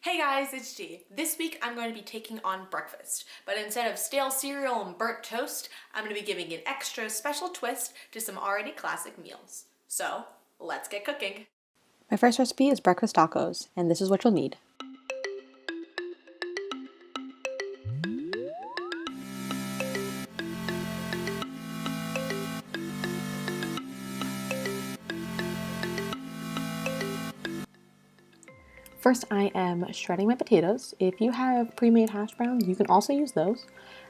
Hey guys, it's G. This week I'm going to be taking on breakfast, but instead of stale cereal and burnt toast, I'm going to be giving an extra special twist to some already classic meals. So, let's get cooking. My first recipe is breakfast tacos, and this is what you'll need. First, I am shredding my potatoes. If you have pre-made hash browns, you can also use those.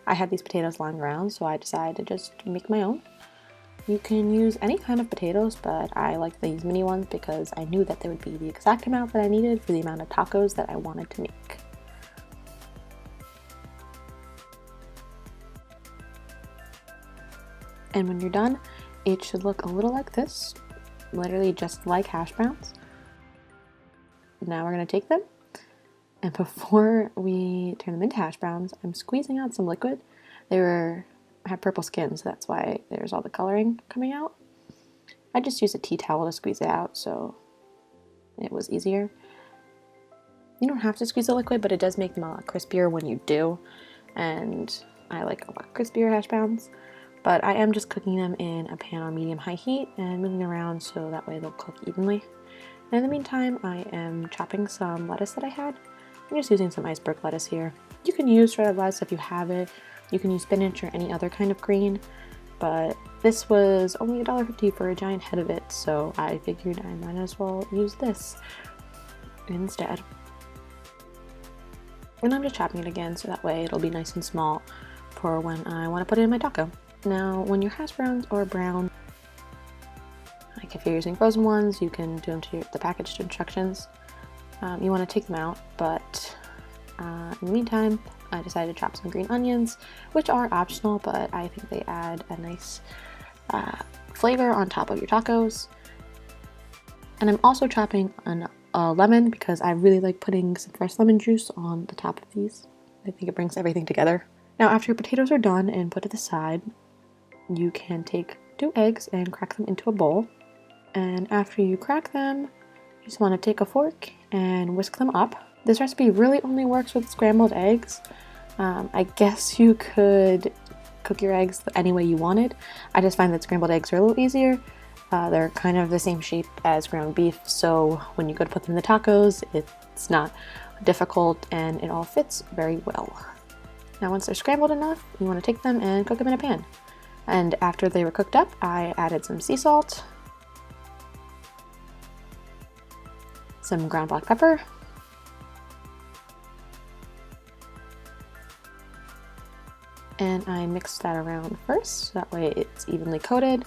I had these potatoes lying around, so I decided to just make my own. You can use any kind of potatoes, but I like these mini ones because I knew that there would be the exact amount that I needed for the amount of tacos that I wanted to make. And when you're done, it should look a little like this, literally just like hash browns. Now we're going to take them, and before we turn them into hash browns, I'm squeezing out some liquid. Had purple skin, so that's why there's all the coloring coming out. I just used a tea towel to squeeze it out, so it was easier. You don't have to squeeze the liquid, but it does make them a lot crispier when you do, and I like a lot crispier hash browns. But I am just cooking them in a pan on medium-high heat and moving around so that way they'll cook evenly. And in the meantime, I am chopping some lettuce that I had. I'm just using some iceberg lettuce here. You can use shredded lettuce if you have it. You can use spinach or any other kind of green, but this was only $1.50 for a giant head of it, so I figured I might as well use this instead. And I'm just chopping it again so that way it'll be nice and small for when I want to put it in my taco. Now, when your hash browns are brown, like if you're using frozen ones, you can do them to the packaged instructions. You want to take them out, but in the meantime, I decided to chop some green onions, which are optional, but I think they add a nice flavor on top of your tacos. And I'm also chopping a lemon because I really like putting some fresh lemon juice on the top of these. I think it brings everything together. Now, after your potatoes are done and put to the side, you can take 2 eggs and crack them into a bowl. And after you crack them, you just want to take a fork and whisk them up. This recipe really only works with scrambled eggs. I guess you could cook your eggs any way you wanted. I just find that scrambled eggs are a little easier. They're kind of the same shape as ground beef, so when you go to put them in the tacos, it's not difficult and it all fits very well. Now once they're scrambled enough, you want to take them and cook them in a pan. And after they were cooked up, I added some sea salt, some ground black pepper, and I mixed that around first, so that way it's evenly coated.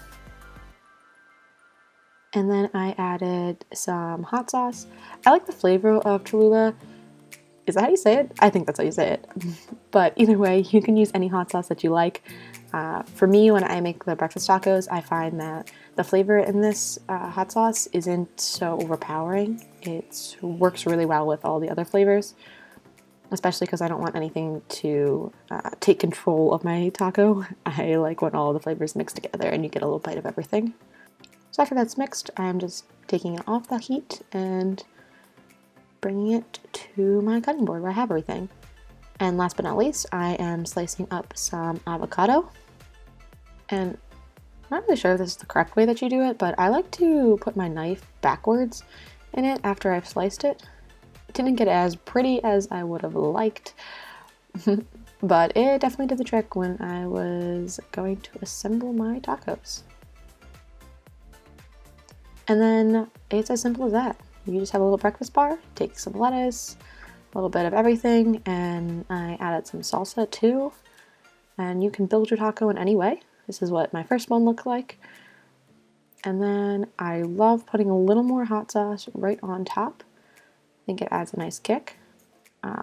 And then I added some hot sauce. I like the flavor of Cholula. Is that how you say it? I think that's how you say it. But either way, you can use any hot sauce that you like. For me, when I make the breakfast tacos, I find that the flavor in this hot sauce isn't so overpowering. It works really well with all the other flavors, especially because I don't want anything to take control of my taco. I like when all the flavors mix together and you get a little bite of everything. So after that's mixed, I'm just taking it off the heat and bringing it to my cutting board where I have everything. And last but not least, I am slicing up some avocado. And I'm not really sure if this is the correct way that you do it, but I like to put my knife backwards in it after I've sliced it. It didn't get as pretty as I would have liked, but it definitely did the trick when I was going to assemble my tacos. And then it's as simple as that. You just have a little breakfast bar, take some lettuce, a little bit of everything, and I added some salsa too. And you can build your taco in any way. This is what my first one looked like. And then I love putting a little more hot sauce right on top. I think it adds a nice kick.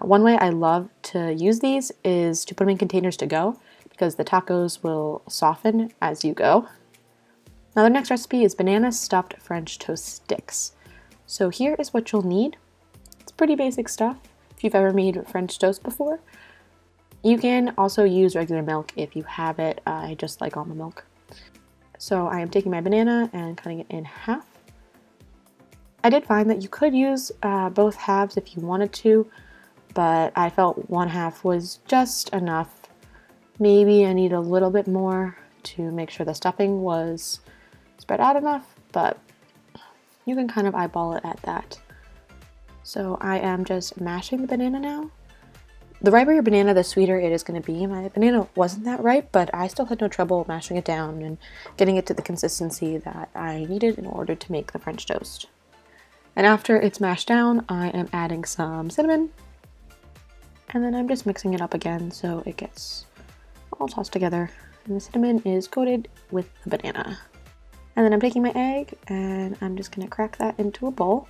One way I love to use these is to put them in containers to go because the tacos will soften as you go. Now the next recipe is banana stuffed French toast sticks. So here is what you'll need. It's pretty basic stuff if you've ever made French toast before. You can also use regular milk if you have it. I just like almond milk. So I am taking my banana and cutting it in half. I did find that you could use both halves if you wanted to, but I felt one half was just enough. Maybe I need a little bit more to make sure the stuffing was spread out enough, but you can kind of eyeball it at that. So I am just mashing the banana now. The riper your banana, the sweeter it is going to be. My banana wasn't that ripe, but I still had no trouble mashing it down and getting it to the consistency that I needed in order to make the French toast. And after it's mashed down, I am adding some cinnamon. And then I'm just mixing it up again so it gets all tossed together. And the cinnamon is coated with the banana. And then I'm taking my egg and I'm just going to crack that into a bowl.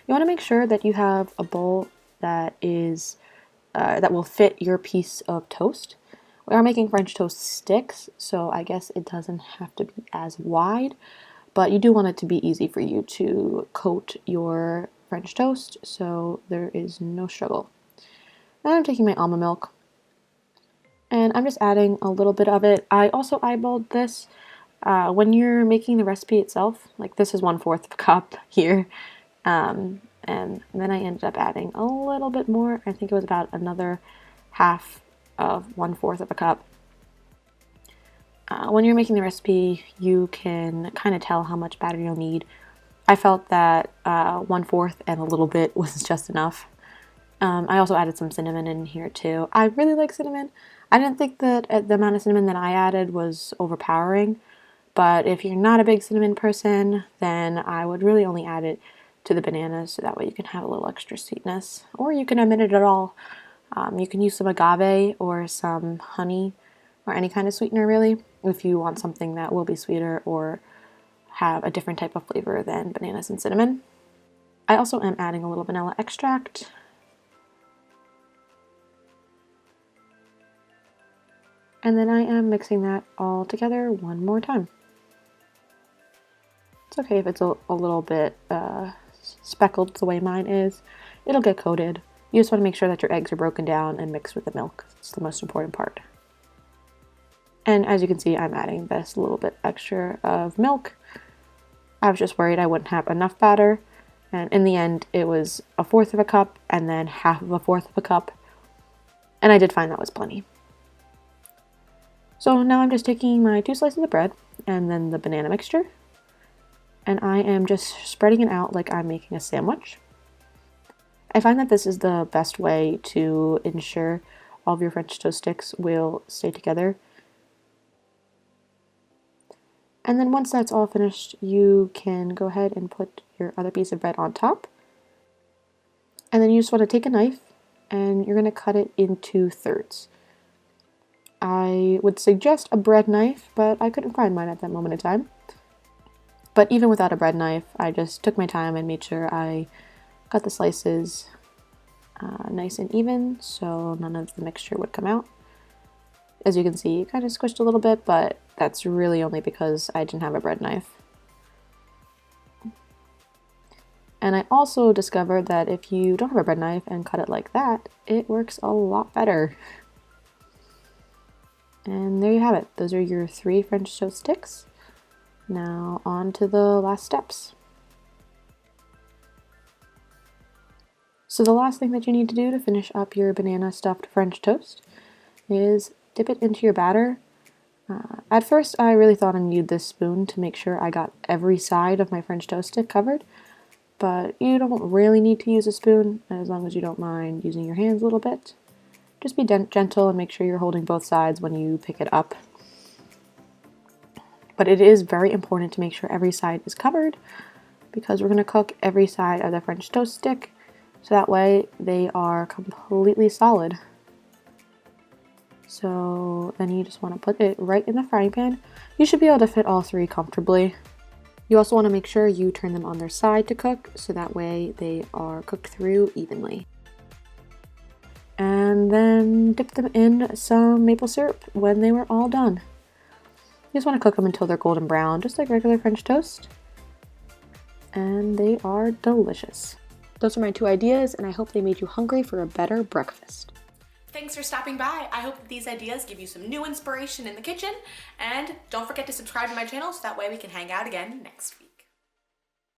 You want to make sure that you have a bowl that is that will fit your piece of toast. We are making French toast sticks, so I guess it doesn't have to be as wide, but you do want it to be easy for you to coat your French toast, so there is no struggle. Now I'm taking my almond milk, and I'm just adding a little bit of it. I also eyeballed this. When you're making the recipe itself, like this is 1/4 of a cup here, and then I ended up adding a little bit more. I think it was about another half of 1/4 of a cup. When you're making the recipe, you can kind of tell how much batter you'll need. I felt that 1/4 and a little bit was just enough. I also added some cinnamon in here too. I really like cinnamon. I didn't think that the amount of cinnamon that I added was overpowering, but if you're not a big cinnamon person, then I would really only add it to the bananas so that way you can have a little extra sweetness. Or you can omit it at all. You can use some agave or some honey or any kind of sweetener really if you want something that will be sweeter or have a different type of flavor than bananas and cinnamon. I also am adding a little vanilla extract. And then I am mixing that all together one more time. It's okay if it's a little bit speckled the way mine is. It'll get coated. You just want to make sure that your eggs are broken down and mixed with the milk. It's the most important part. And as you can see, I'm adding this little bit extra of milk. I was just worried I wouldn't have enough batter. And in the end, it was 1/4 of a cup and then 1/2 of a 1/4 of a cup. And I did find that was plenty. So now I'm just taking my 2 slices of bread and then the banana mixture. And I am just spreading it out like I'm making a sandwich. I find that this is the best way to ensure all of your French toast sticks will stay together. And then once that's all finished, you can go ahead and put your other piece of bread on top. And then you just want to take a knife and you're going to cut it into thirds. I would suggest a bread knife, but I couldn't find mine at that moment in time. But even without a bread knife, I just took my time and made sure I cut the slices nice and even so none of the mixture would come out. As you can see, it kind of squished a little bit, but that's really only because I didn't have a bread knife. And I also discovered that if you don't have a bread knife and cut it like that, it works a lot better. And there you have it. Those are your 3 French toast sticks. Now on to the last steps. So the last thing that you need to do to finish up your banana stuffed French toast is dip it into your batter. At first I really thought I needed this spoon to make sure I got every side of my French toast stick covered, but you don't really need to use a spoon as long as you don't mind using your hands a little bit. Just be gentle and make sure you're holding both sides when you pick it up. But it is very important to make sure every side is covered because we're going to cook every side of the French toast stick so that way they are completely solid. So then you just want to put it right in the frying pan. You should be able to fit all 3 comfortably. You also want to make sure you turn them on their side to cook so that way they are cooked through evenly. And then dip them in some maple syrup when they were all done. You just want to cook them until they're golden brown, just like regular French toast. And they are delicious. Those are my 2 ideas, and I hope they made you hungry for a better breakfast. Thanks for stopping by. I hope that these ideas give you some new inspiration in the kitchen. And don't forget to subscribe to my channel so that way we can hang out again next week.